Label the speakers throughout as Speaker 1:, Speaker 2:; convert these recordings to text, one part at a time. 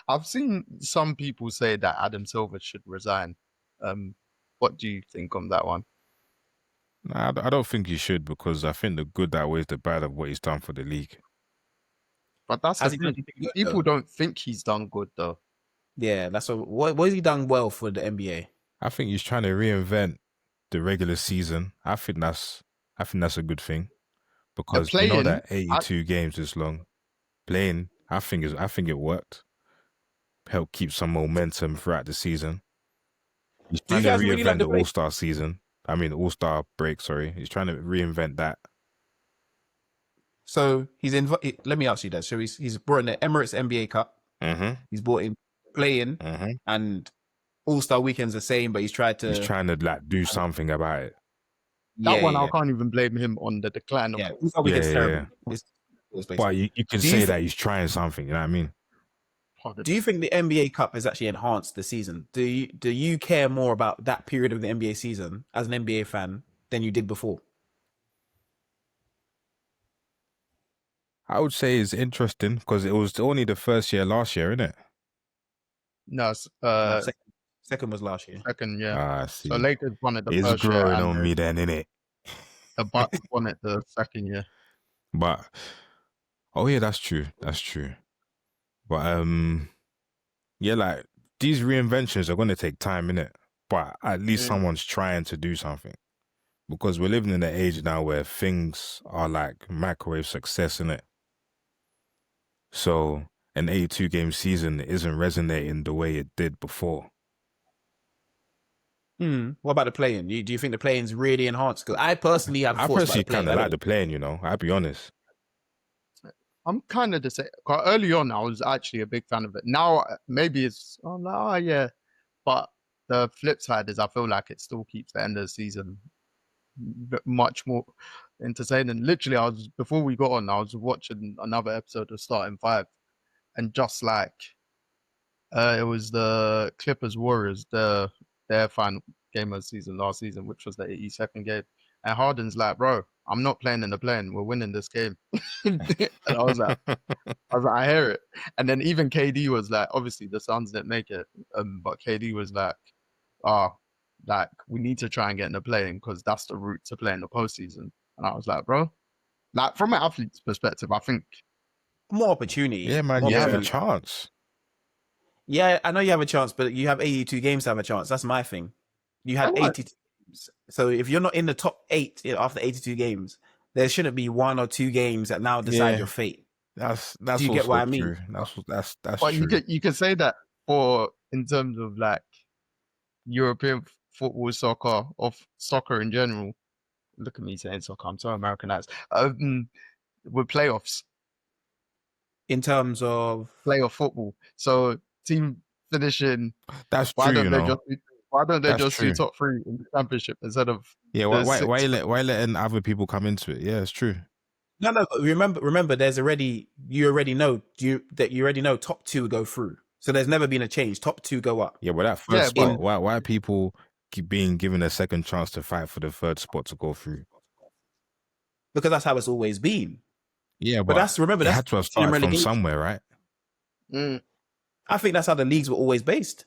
Speaker 1: I've seen some people say that Adam Silver should resign. Um, what do you think on that one?
Speaker 2: Nah, I don't think he should because I think the good outweighs the bad of what he's done for the league.
Speaker 1: But that's the
Speaker 3: Has he done
Speaker 1: thing.
Speaker 3: anything good
Speaker 1: People
Speaker 3: though?
Speaker 1: don't think he's done good though.
Speaker 3: Yeah, that's what has he done well for the NBA?
Speaker 2: I think he's trying to reinvent the regular season. I think that's a good thing
Speaker 1: The
Speaker 2: because we know
Speaker 1: playing,
Speaker 2: that 82 games is long. Playing, I think it worked. Helped keep some momentum throughout the season. He's
Speaker 3: Do you
Speaker 2: trying to
Speaker 3: guys really like
Speaker 2: reinvent
Speaker 3: the
Speaker 2: the
Speaker 3: way?
Speaker 2: All-Star season. I mean, All-Star break, sorry. He's trying to reinvent that.
Speaker 3: So let me ask you that. So he's brought in the Emirates NBA Cup.
Speaker 2: Mm-hmm.
Speaker 3: He's brought in playing
Speaker 2: Mm-hmm.
Speaker 3: and All-Star weekend's the same, but he's tried
Speaker 2: He's
Speaker 3: to.
Speaker 2: trying to like do something about it.
Speaker 1: that
Speaker 3: Yeah,
Speaker 1: one I
Speaker 3: yeah,
Speaker 1: can't even blame him on the decline of.
Speaker 3: yeah. All-Star
Speaker 2: Yeah,
Speaker 3: weekend's
Speaker 2: yeah,
Speaker 3: terrible.
Speaker 2: yeah.
Speaker 3: It's
Speaker 2: But
Speaker 3: basically.
Speaker 2: you can
Speaker 3: Do you
Speaker 2: say
Speaker 3: th-
Speaker 2: that he's trying something, you know what I mean?
Speaker 1: Pardon.
Speaker 3: do you think the NBA Cup has actually enhanced the season? Do you care more about that period of the NBA season as an NBA fan than you did before?
Speaker 2: I would say it's interesting because it was only the first year last year, isn't it?
Speaker 1: No,
Speaker 3: No, second was last year.
Speaker 1: second year.
Speaker 2: Ah, I
Speaker 1: So
Speaker 2: see.
Speaker 1: Lakers won it the
Speaker 2: It's
Speaker 1: first year,
Speaker 2: growing
Speaker 1: and
Speaker 2: on me then, innit?
Speaker 1: the Bucks won it the second year.
Speaker 2: But oh yeah, that's true. That's true. But yeah, like these reinventions are gonna take time, innit? But at least
Speaker 1: Mm.
Speaker 2: someone's trying to do something. Because we're living in an age now where things are like microwave success, innit? So an 82 game season isn't resonating the way it did before.
Speaker 3: What about the playing? Do you think the playing's really enhanced? Because I personally have
Speaker 2: I
Speaker 3: thoughts about
Speaker 2: personally
Speaker 3: the playing.
Speaker 2: kind of
Speaker 3: I
Speaker 2: like
Speaker 3: don't.
Speaker 2: the playing, you know. I'll be honest.
Speaker 1: I'm kind of the same. 'Cause early on, I was actually a big fan of it. Now, maybe I'm like, oh yeah. But the flip side is I feel like it still keeps the end of the season much more entertaining. Literally, before we got on, I was watching another episode of Starting Five, and just like it was the Clippers Warriors, their final game of the season last season, which was the 82nd game. And Harden's like, bro, I'm not playing in the plane. We're winning this game. And I hear it. And then even KD was like, obviously the Suns didn't make it, but KD was like, like we need to try and get in the plane because that's the route to play in the postseason. And I was like, bro, like from an athlete's perspective, I think
Speaker 3: More opportunity.
Speaker 2: Yeah, man,
Speaker 3: More
Speaker 2: you have a
Speaker 3: opportunity.
Speaker 2: chance.
Speaker 3: Yeah, I know you have a chance, but you have 82 games to have a chance. That's my thing. You have 82 games. So if you're not in the top 8 after 82 games, there shouldn't be 1 or 2 games that now decide your fate.
Speaker 2: That's
Speaker 3: Do you get
Speaker 2: also
Speaker 3: what I mean?
Speaker 2: true. That's
Speaker 1: but
Speaker 2: true.
Speaker 1: you can say that for in terms of like European football, soccer in general. Look at me saying soccer. I'm so Americanized. With playoffs,
Speaker 3: In terms of
Speaker 1: playoff football. So team finishing.
Speaker 2: That's
Speaker 1: Why
Speaker 2: true,
Speaker 1: don't
Speaker 2: you
Speaker 1: they
Speaker 2: know.
Speaker 1: just? Why don't they
Speaker 2: That's
Speaker 1: just do
Speaker 2: true.
Speaker 1: top 3 in the championship instead of
Speaker 2: Yeah,
Speaker 1: the
Speaker 2: why
Speaker 1: 6?
Speaker 2: letting other people come into it? Yeah, it's true.
Speaker 3: no, but remember, you already know top 2 go through. So there's never been a change. Top 2 go up.
Speaker 2: Yeah, but that
Speaker 1: Yeah,
Speaker 2: first spot, why are people keep being given a second chance to fight for the third spot to go through?
Speaker 3: Because that's how it's always been.
Speaker 2: Yeah,
Speaker 3: But that's
Speaker 2: it had to have started from
Speaker 3: relegation.
Speaker 2: somewhere, right?
Speaker 3: I think that's how the leagues were always based.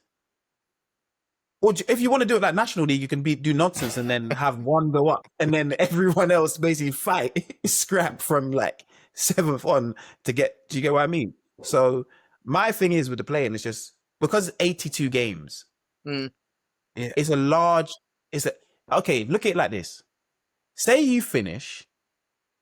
Speaker 3: Or if you want to do it like National League, you can do nonsense and then have one go up, and then everyone else basically fight scrap from like 7th on to get. Do you get what I mean? So my thing is with the playing, it's just because it's 82 games.
Speaker 1: Yeah.
Speaker 3: It's a large. Okay. Look at it like this. Say you finish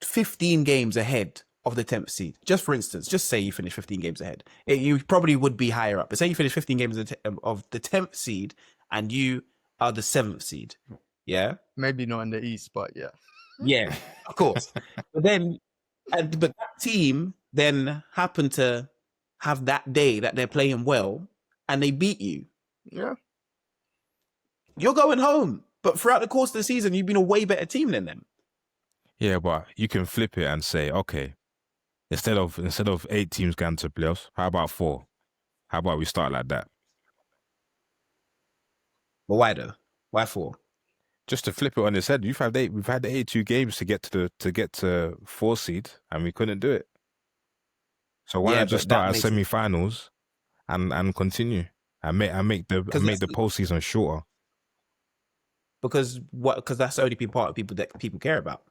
Speaker 3: 15 games ahead of the 10th seed. Just for instance, just say you finish 15 games ahead. You probably would be higher up. But say you finish 15 games of the 10th seed and you are the 7th seed. Yeah?
Speaker 1: Maybe not in the East, but yeah.
Speaker 3: Yeah, of course. But that team then happened to have that day that they're playing well and they beat you.
Speaker 1: Yeah.
Speaker 3: You're going home. But throughout the course of the season, you've been a way better team than them.
Speaker 2: Yeah, but you can flip it and say, okay, instead of 8 teams going to playoffs, how about 4? How about we start like that?
Speaker 3: But why though? Why 4?
Speaker 2: Just to flip it on its head, we've had 82 games to get to 4 seed, and we couldn't do it. So why not just start at semi-finals and continue and make the postseason shorter.
Speaker 3: Because that's the only part of people that people care about.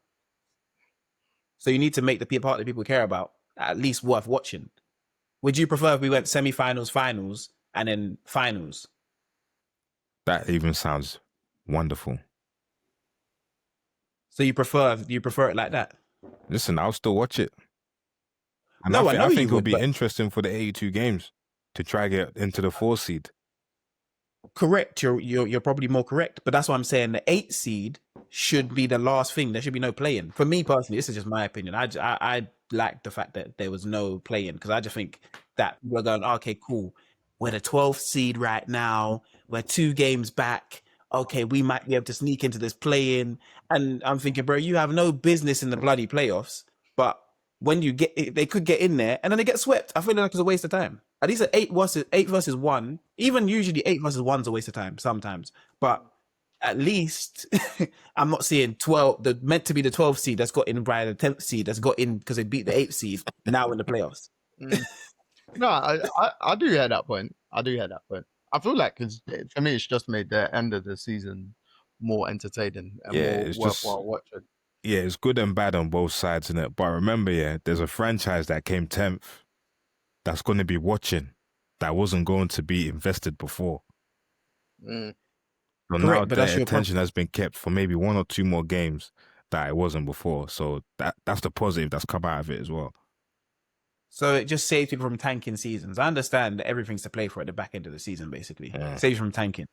Speaker 3: So you need to make the part that people care about at least worth watching. Would you prefer if we went semi-finals, finals, and then finals?
Speaker 2: That even sounds wonderful.
Speaker 3: So you prefer it like that?
Speaker 2: Listen, I'll still watch it. And
Speaker 3: No,
Speaker 2: I think it'll be
Speaker 3: but
Speaker 2: interesting for the 82 games to try get into the 4 seed.
Speaker 3: Correct. You're probably more correct. But that's why I'm saying the 8 seed should be the last thing. There should be no playing. For me personally, this is just my opinion. I like the fact that there was no playing, because I just think that we're going, okay, cool. We're the 12th seed right now. We're 2 games back. Okay, we might be able to sneak into this play-in. And I'm thinking, bro, you have no business in the bloody playoffs. But when you they could get in there and then they get swept. I feel like it's a waste of time. At least 8 versus 1, even usually 8 versus 1's a waste of time sometimes. But at least I'm not seeing 12, the meant to be the 12th seed that's got in by the 10th seed that's got in because they beat the 8th seed now in the playoffs.
Speaker 1: No, I do hear that point. I feel like for me, it's just made the end of the season more entertaining and more worthwhile watching.
Speaker 2: Yeah, it's good and bad on both sides, isn't it? But remember, there's a franchise that came 10th that's going to be watching that wasn't going to be invested before.
Speaker 1: Mm.
Speaker 2: So now their attention has been kept for maybe 1 or 2 more games that it wasn't before. So that's the positive that's come out of it as well.
Speaker 3: So it just saves people from tanking seasons. I understand that everything's to play for at the back end of the season, basically.
Speaker 2: Yeah.
Speaker 3: Saves you from tanking.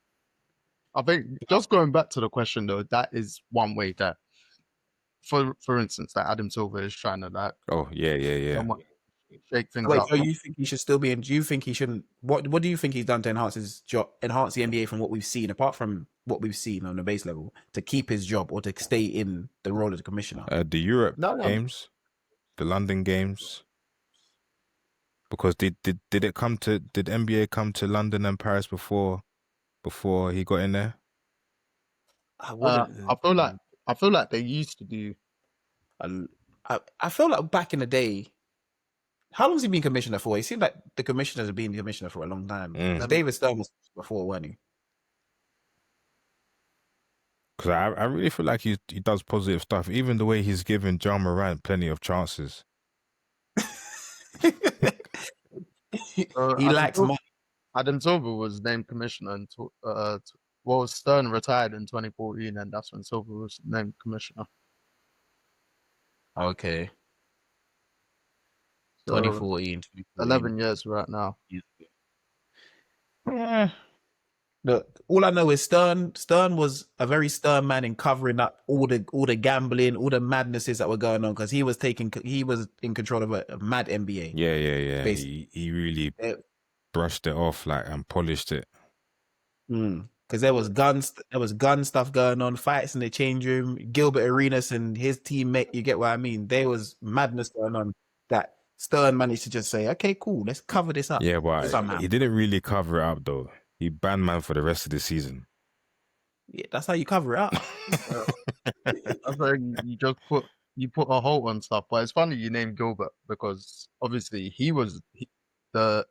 Speaker 1: I think just going back to the question though, that is one way that, for instance, that Adam Silver is trying to like.
Speaker 2: Oh yeah.
Speaker 1: Shake things up.
Speaker 3: So you think he should still be in? Do you think he shouldn't? What do you think he's done to enhance his job, enhance the NBA from what we've seen, apart from what we've seen on the base level, to keep his job or to stay in the role of the commissioner?
Speaker 2: The Europe games, the London games. Because did NBA come to London and Paris before he got in there?
Speaker 3: I
Speaker 1: feel like they used to do.
Speaker 3: I feel like back in the day. How long has he been commissioner for? He seemed like the commissioners have been commissioner for a long time. David Stern was before, wasn't he?
Speaker 2: Because I really feel like he does positive stuff. Even the way he's giving John Morant plenty of chances.
Speaker 3: He likes money.
Speaker 1: Adam Silver was named commissioner, and Stern retired in 2014, and that's when Silver was named commissioner.
Speaker 3: Okay. 2014.
Speaker 1: 11 years right now.
Speaker 3: Yeah. Look, all I know is Stern was a very stern man in covering up all the gambling, all the madnesses that were going on, because he was in control of a mad NBA.
Speaker 2: Yeah. He really brushed it off and polished it.
Speaker 3: Because there was gun stuff going on, fights in the change room, Gilbert Arenas and his teammate. You get what I mean? There was madness going on that Stern managed to just say, okay, cool, let's cover this up.
Speaker 2: Yeah, but
Speaker 3: somehow.
Speaker 2: He didn't really cover it up though. He banned man for the rest of the season.
Speaker 3: Yeah, that's how you cover it up.
Speaker 1: I think you put a halt on stuff. But it's funny you named Gilbert, because obviously he was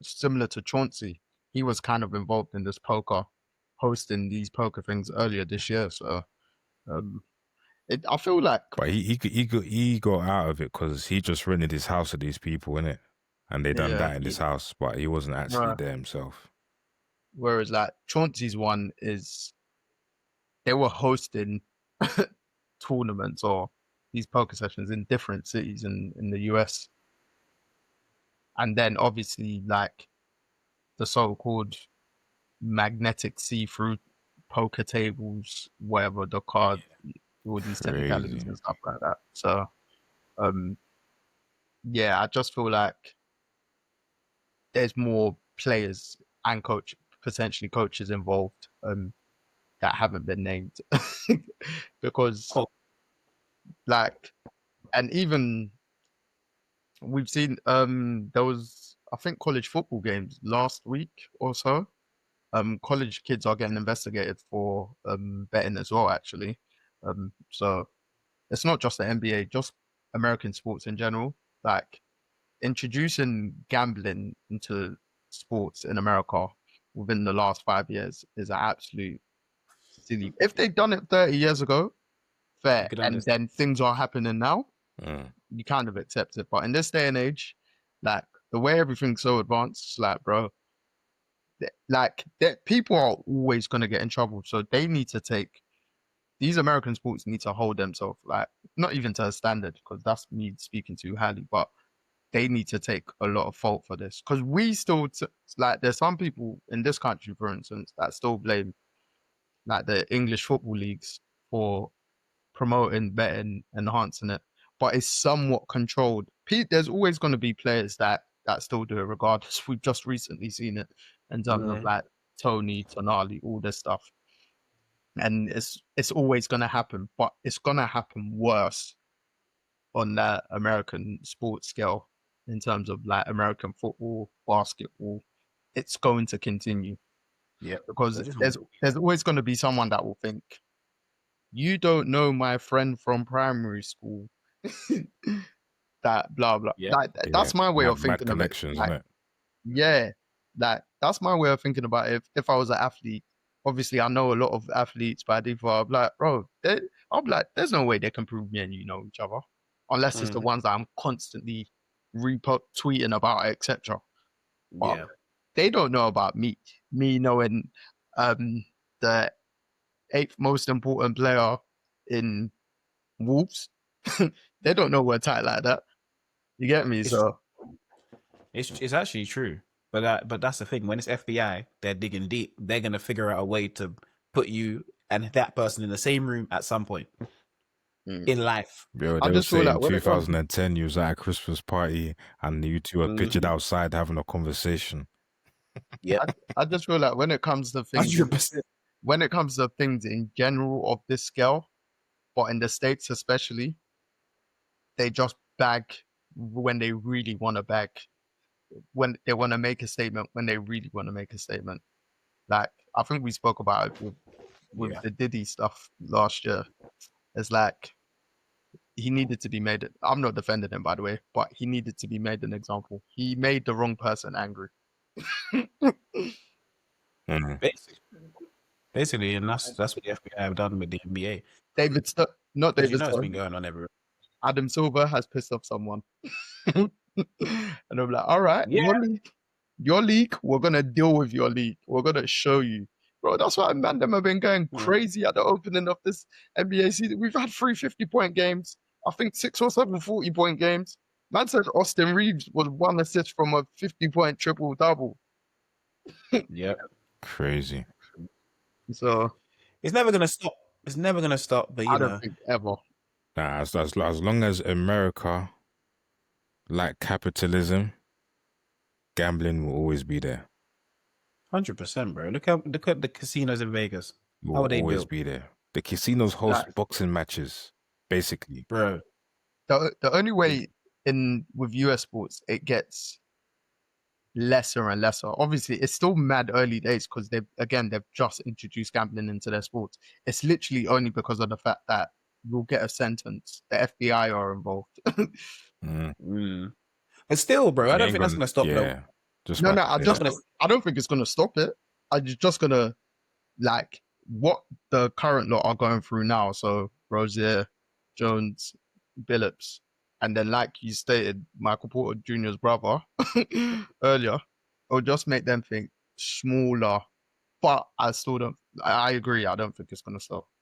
Speaker 1: similar to Chauncey. He was kind of involved in this hosting these poker things earlier this year. So I feel like,
Speaker 2: but he got out of it because he just rented his house to these people, innit? And they done that in his house, but he wasn't actually there himself.
Speaker 1: Whereas Chauncey's one is they were hosting tournaments or these poker sessions in different cities in the US. And then obviously the so-called magnetic see-through poker tables, whatever the card, all these technicalities and stuff like that. So, I just feel like there's more players and potentially coaches involved that haven't been named because and even we've seen there was, I think, college football games last week or so. College kids are getting investigated for betting as well, actually. So it's not just the NBA, just American sports in general. Introducing gambling into sports in America within the last 5 years is an absolute silly. If they'd done it 30 years ago, fair,
Speaker 3: could
Speaker 1: and
Speaker 3: understand.
Speaker 1: then things are happening now,
Speaker 2: Mm.
Speaker 1: you kind of accept it. But in this day and age, like the way everything's so advanced, it's like, bro, people are always going to get in trouble. So they need to take these American sports need to hold themselves like not even to a standard because that's me speaking too highly, but they need to take a lot of fault for this because we still like there's some people in this country, for instance, that still blame like the English football leagues for promoting, betting, enhancing it, but it's somewhat controlled. There's always going to be players that still do it regardless. We've just recently seen it in terms of like Tony, Tonali, all this stuff, and it's always going to happen, but it's going to happen worse on that American sports scale in terms of like American football, basketball. It's going to continue
Speaker 3: Yeah,
Speaker 1: because there's always going to be someone that will think you don't know my friend from primary school. That blah blah.
Speaker 3: Yeah.
Speaker 1: That's my way of
Speaker 2: Mad
Speaker 1: thinking of it.
Speaker 2: connections,
Speaker 1: Like,
Speaker 2: isn't it?
Speaker 1: yeah, that's my way of thinking about it. If I was an athlete, obviously I know a lot of athletes by default. I'm like, bro, I'm like, there's no way they can prove me and you know each other, unless it's the ones that I'm constantly tweeting about, etc. But
Speaker 3: Yeah.
Speaker 1: they don't know about me. Me knowing the eighth most important player in Wolves. They don't know we're tight like that. You get me? So
Speaker 3: It's actually true, but that's the thing. When it's FBI, they're digging deep. They're gonna figure out a way to put you and that person in the same room at some point in life.
Speaker 2: Yo,
Speaker 1: I
Speaker 2: they were
Speaker 1: just feel
Speaker 2: saying
Speaker 1: like when it comes,
Speaker 2: 2010 you was at a Christmas party and you two were pictured outside having a conversation.
Speaker 3: Yeah,
Speaker 1: I just feel like when it comes to things,
Speaker 3: 100%.
Speaker 1: when it comes to things in general of this scale, but in the States especially, they just bag when they really want to bag, when they want to make a statement, when they really want to make a statement. Like I think we spoke about it with the Diddy stuff last year. It's like he needed to be made. I'm not defending him, by the way, but he needed to be made an example. He made the wrong person angry.
Speaker 3: Basically, and that's what the FBI have done with the NBA.
Speaker 1: David Stone, not
Speaker 3: Because you
Speaker 1: David
Speaker 3: know it's been
Speaker 1: Stone.
Speaker 3: going on everywhere.
Speaker 1: Adam Silver has pissed off someone. And I'm like, all right,
Speaker 3: Yeah.
Speaker 1: your league, we're gonna deal with your league. We're gonna show you. Bro, that's why man them have been going crazy at the opening of this NBA season. We've had 3 50-point games. I think 6 or 7 40-point games. Man said Austin Reeves was 1 assist from a 50-point triple double.
Speaker 3: Yep.
Speaker 2: Crazy.
Speaker 1: So
Speaker 3: It's never gonna stop. It's never gonna stop. But
Speaker 1: I don't think ever.
Speaker 2: Nah, as long as America like capitalism, gambling will always be there.
Speaker 3: 100%, bro. Look at the casinos in Vegas.
Speaker 2: Will
Speaker 3: How are they
Speaker 2: always
Speaker 3: built?
Speaker 2: be there. The casinos host boxing matches, basically.
Speaker 3: Bro.
Speaker 1: The only way with US sports it gets lesser and lesser. Obviously, it's still mad early days because they've just introduced gambling into their sports. It's literally only because of the fact that you'll get a sentence. The FBI are involved.
Speaker 3: But still, bro, I don't think that's gonna stop.
Speaker 2: Yeah,
Speaker 1: I don't think it's gonna stop it. I'm just gonna like what the current lot are going through now. So Rozier, Jones, Billups, and then like you stated, Michael Porter Jr.'s brother earlier, it'll just make them think smaller. But I still don't. I agree. I don't think it's gonna stop.